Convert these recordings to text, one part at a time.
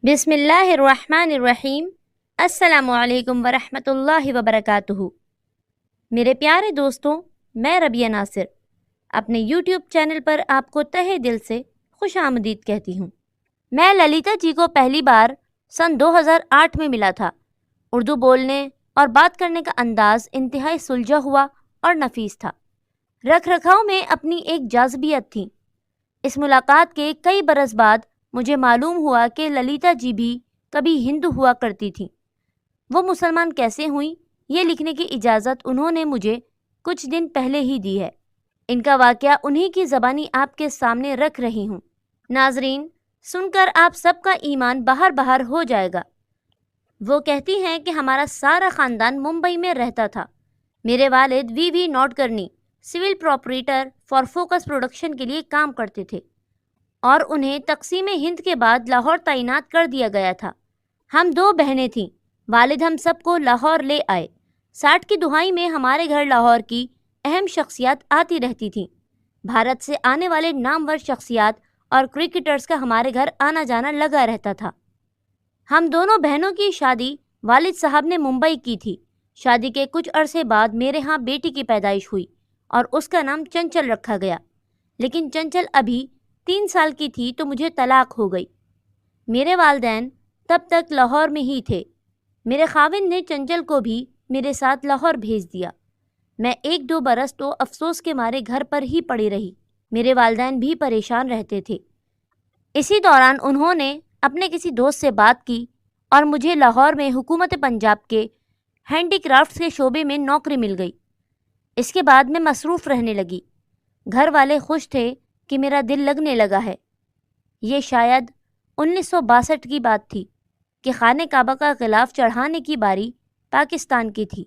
بسم اللہ الرحمن الرحیم۔ السلام علیکم ورحمۃ اللہ وبرکاتہ۔ میرے پیارے دوستوں، میں ربیہ ناصر اپنے یوٹیوب چینل پر آپ کو تہہ دل سے خوش آمدید کہتی ہوں۔ میں للیتا جی کو پہلی بار سن 2008 میں ملا تھا۔ اردو بولنے اور بات کرنے کا انداز انتہائی سلجھا ہوا اور نفیس تھا۔ رکھ رکھاؤ میں اپنی ایک جاذبیت تھی۔ اس ملاقات کے کئی برس بعد مجھے معلوم ہوا کہ للیتا جی بھی کبھی ہندو ہوا کرتی تھیں۔ وہ مسلمان کیسے ہوئیں، یہ لکھنے کی اجازت انہوں نے مجھے کچھ دن پہلے ہی دی ہے۔ ان کا واقعہ انہی کی زبانی آپ کے سامنے رکھ رہی ہوں۔ ناظرین، سن کر آپ سب کا ایمان باہر باہر ہو جائے گا۔ وہ کہتی ہیں کہ ہمارا سارا خاندان ممبئی میں رہتا تھا۔ میرے والد وی نوٹکرنی سول پراپریٹر فار فوکس پروڈکشن کے لیے کام کرتے تھے اور انہیں تقسیم ہند کے بعد لاہور تعینات کر دیا گیا تھا۔ ہم 2 بہنیں تھیں۔ والد ہم سب کو لاہور لے آئے۔ 60 کی دہائی میں ہمارے گھر لاہور کی اہم شخصیات آتی رہتی تھیں۔ بھارت سے آنے والے نامور شخصیات اور کرکٹرز کا ہمارے گھر آنا جانا لگا رہتا تھا۔ ہم دونوں بہنوں کی شادی والد صاحب نے ممبئی کی تھی۔ شادی کے کچھ عرصے بعد میرے ہاں بیٹی کی پیدائش ہوئی اور اس کا نام چنچل رکھا گیا، لیکن چنچل ابھی 3 سال کی تھی تو مجھے طلاق ہو گئی۔ میرے والدین تب تک لاہور میں ہی تھے۔ میرے خاوند نے چنچل کو بھی میرے ساتھ لاہور بھیج دیا۔ میں 1-2 برس تو افسوس کے مارے گھر پر ہی پڑی رہی۔ میرے والدین بھی پریشان رہتے تھے۔ اسی دوران انہوں نے اپنے کسی دوست سے بات کی اور مجھے لاہور میں حکومت پنجاب کے ہینڈی کرافٹس کے شعبے میں نوکری مل گئی۔ اس کے بعد میں مصروف رہنے لگی۔ گھر والے خوش تھے کہ میرا دل لگنے لگا ہے۔ یہ شاید 1962 کی بات تھی کہ خانہ کعبہ کا غلاف چڑھانے کی باری پاکستان کی تھی۔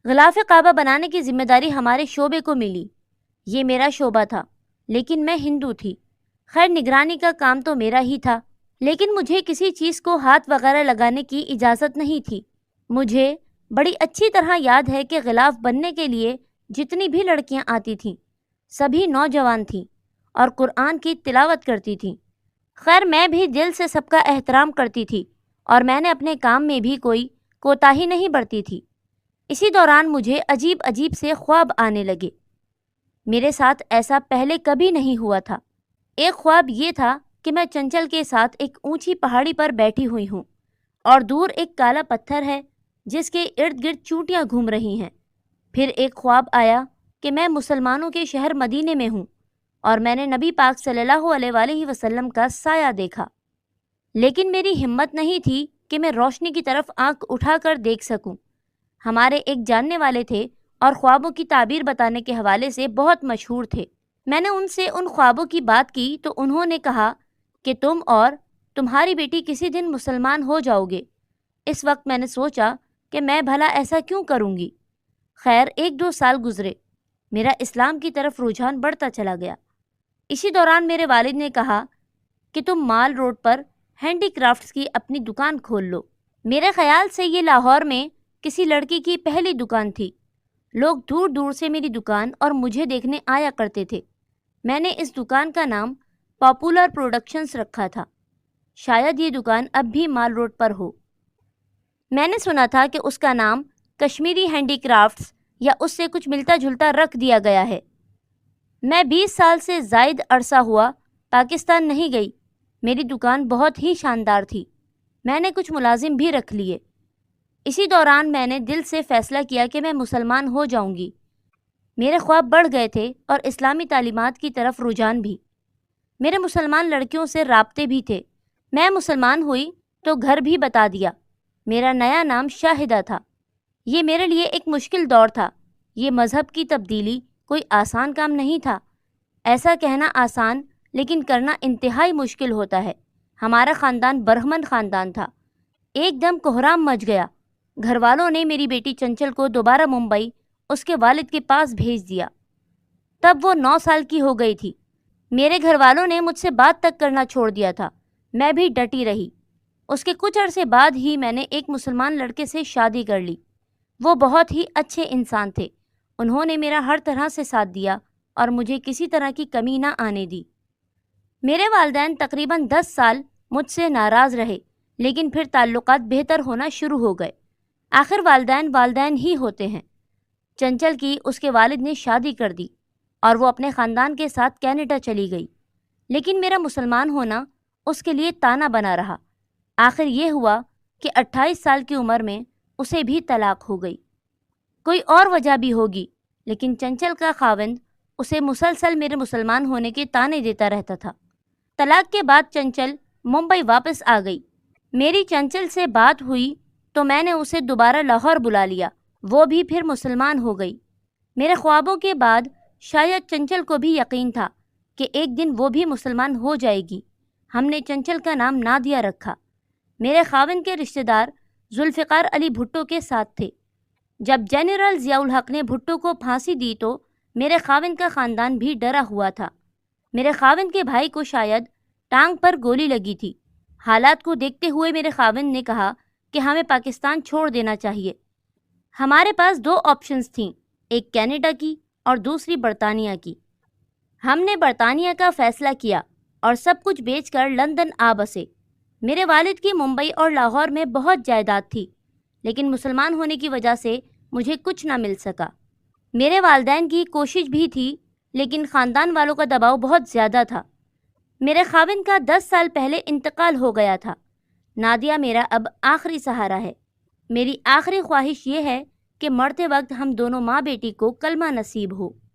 غلاف کعبہ بنانے کی ذمہ داری ہمارے شعبے کو ملی۔ یہ میرا شعبہ تھا، لیکن میں ہندو تھی۔ خیر، نگرانی کا کام تو میرا ہی تھا، لیکن مجھے کسی چیز کو ہاتھ وغیرہ لگانے کی اجازت نہیں تھی۔ مجھے بڑی اچھی طرح یاد ہے کہ غلاف بننے کے لیے جتنی بھی لڑکیاں آتی تھیں سبھی نوجوان تھیں اور قرآن کی تلاوت کرتی تھیں۔ خیر، میں بھی دل سے سب کا احترام کرتی تھی اور میں نے اپنے کام میں بھی کوئی کوتاہی نہیں برتی تھی۔ اسی دوران مجھے عجیب عجیب سے خواب آنے لگے۔ میرے ساتھ ایسا پہلے کبھی نہیں ہوا تھا۔ ایک خواب یہ تھا کہ میں چنچل کے ساتھ ایک اونچی پہاڑی پر بیٹھی ہوئی ہوں اور دور ایک کالا پتھر ہے جس کے ارد گرد چونٹیاں گھوم رہی ہیں۔ پھر ایک خواب آیا کہ میں مسلمانوں کے شہر مدینے میں ہوں اور میں نے نبی پاک صلی اللہ علیہ وآلہ وسلم کا سایہ دیکھا، لیکن میری ہمت نہیں تھی کہ میں روشنی کی طرف آنکھ اٹھا کر دیکھ سکوں۔ ہمارے ایک جاننے والے تھے اور خوابوں کی تعبیر بتانے کے حوالے سے بہت مشہور تھے۔ میں نے ان سے ان خوابوں کی بات کی تو انہوں نے کہا کہ تم اور تمہاری بیٹی کسی دن مسلمان ہو جاؤ گے۔ اس وقت میں نے سوچا کہ میں بھلا ایسا کیوں کروں گی۔ خیر، 1-2 سال گزرے۔ میرا اسلام کی طرف رجحان بڑھتا چلا گیا۔ اسی دوران میرے والد نے کہا کہ تم مال روڈ پر ہینڈی کرافٹس کی اپنی دکان کھول لو۔ میرے خیال سے یہ لاہور میں کسی لڑکی کی پہلی دکان تھی۔ لوگ دور دور سے میری دکان اور مجھے دیکھنے آیا کرتے تھے۔ میں نے اس دکان کا نام پاپولر پروڈکشنز رکھا تھا۔ شاید یہ دکان اب بھی مال روڈ پر ہو۔ میں نے سنا تھا کہ اس کا نام کشمیری ہینڈی کرافٹس یا اس سے کچھ ملتا جلتا رکھ دیا گیا ہے۔ میں 20 سال سے زائد عرصہ ہوا پاکستان نہیں گئی۔ میری دکان بہت ہی شاندار تھی۔ میں نے کچھ ملازم بھی رکھ لیے۔ اسی دوران میں نے دل سے فیصلہ کیا کہ میں مسلمان ہو جاؤں گی۔ میرے خواب بڑھ گئے تھے اور اسلامی تعلیمات کی طرف رجحان بھی۔ میرے مسلمان لڑکیوں سے رابطے بھی تھے۔ میں مسلمان ہوئی تو گھر بھی بتا دیا۔ میرا نیا نام شاہدہ تھا۔ یہ میرے لیے ایک مشکل دور تھا۔ یہ مذہب کی تبدیلی کوئی آسان کام نہیں تھا۔ ایسا کہنا آسان لیکن کرنا انتہائی مشکل ہوتا ہے۔ ہمارا خاندان برہمن خاندان تھا۔ ایک دم کوہرام مچ گیا۔ گھر والوں نے میری بیٹی چنچل کو دوبارہ ممبئی اس کے والد کے پاس بھیج دیا۔ تب وہ 9 سال کی ہو گئی تھی۔ میرے گھر والوں نے مجھ سے بات تک کرنا چھوڑ دیا تھا۔ میں بھی ڈٹی رہی۔ اس کے کچھ عرصے بعد ہی میں نے ایک مسلمان لڑکے سے شادی کر لی۔ وہ بہت ہی اچھے انسان تھے۔ انہوں نے میرا ہر طرح سے ساتھ دیا اور مجھے کسی طرح کی کمی نہ آنے دی۔ میرے والدین تقریباً 10 سال مجھ سے ناراض رہے لیکن پھر تعلقات بہتر ہونا شروع ہو گئے۔ آخر والدین والدین ہی ہوتے ہیں۔ چنچل کی اس کے والد نے شادی کر دی اور وہ اپنے خاندان کے ساتھ کینیڈا چلی گئی، لیکن میرا مسلمان ہونا اس کے لیے تانا بنا رہا۔ آخر یہ ہوا کہ 28 سال کی عمر میں اسے بھی طلاق ہو گئی۔ کوئی اور وجہ بھی ہوگی، لیکن چنچل کا خاوند اسے مسلسل میرے مسلمان ہونے کے تانے دیتا رہتا تھا۔ طلاق کے بعد چنچل ممبئی واپس آ گئی۔ میری چنچل سے بات ہوئی تو میں نے اسے دوبارہ لاہور بلا لیا، وہ بھی پھر مسلمان ہو گئی۔ میرے خوابوں کے بعد شاید چنچل کو بھی یقین تھا کہ ایک دن وہ بھی مسلمان ہو جائے گی۔ ہم نے چنچل کا نام نادیہ رکھا۔ میرے خاوند کے رشتہ دار ذوالفقار علی بھٹو کے ساتھ تھے۔ جب جنرل ضیاء الحق نے بھٹو کو پھانسی دی تو میرے خاوند کا خاندان بھی ڈرا ہوا تھا۔ میرے خاوند کے بھائی کو شاید ٹانگ پر گولی لگی تھی۔ حالات کو دیکھتے ہوئے میرے خاوند نے کہا کہ ہمیں پاکستان چھوڑ دینا چاہیے۔ ہمارے پاس 2 آپشنز تھیں، ایک کینیڈا کی اور دوسری برطانیہ کی۔ ہم نے برطانیہ کا فیصلہ کیا اور سب کچھ بیچ کر لندن آ بسے۔ میرے والد کی ممبئی اور لاہور میں بہت جائیداد تھی، لیکن مسلمان ہونے کی وجہ سے مجھے کچھ نہ مل سکا۔ میرے والدین کی کوشش بھی تھی، لیکن خاندان والوں کا دباؤ بہت زیادہ تھا۔ میرے خاوند کا 10 سال پہلے انتقال ہو گیا تھا۔ نادیہ میرا اب آخری سہارا ہے۔ میری آخری خواہش یہ ہے کہ مرتے وقت ہم دونوں ماں بیٹی کو کلمہ نصیب ہو۔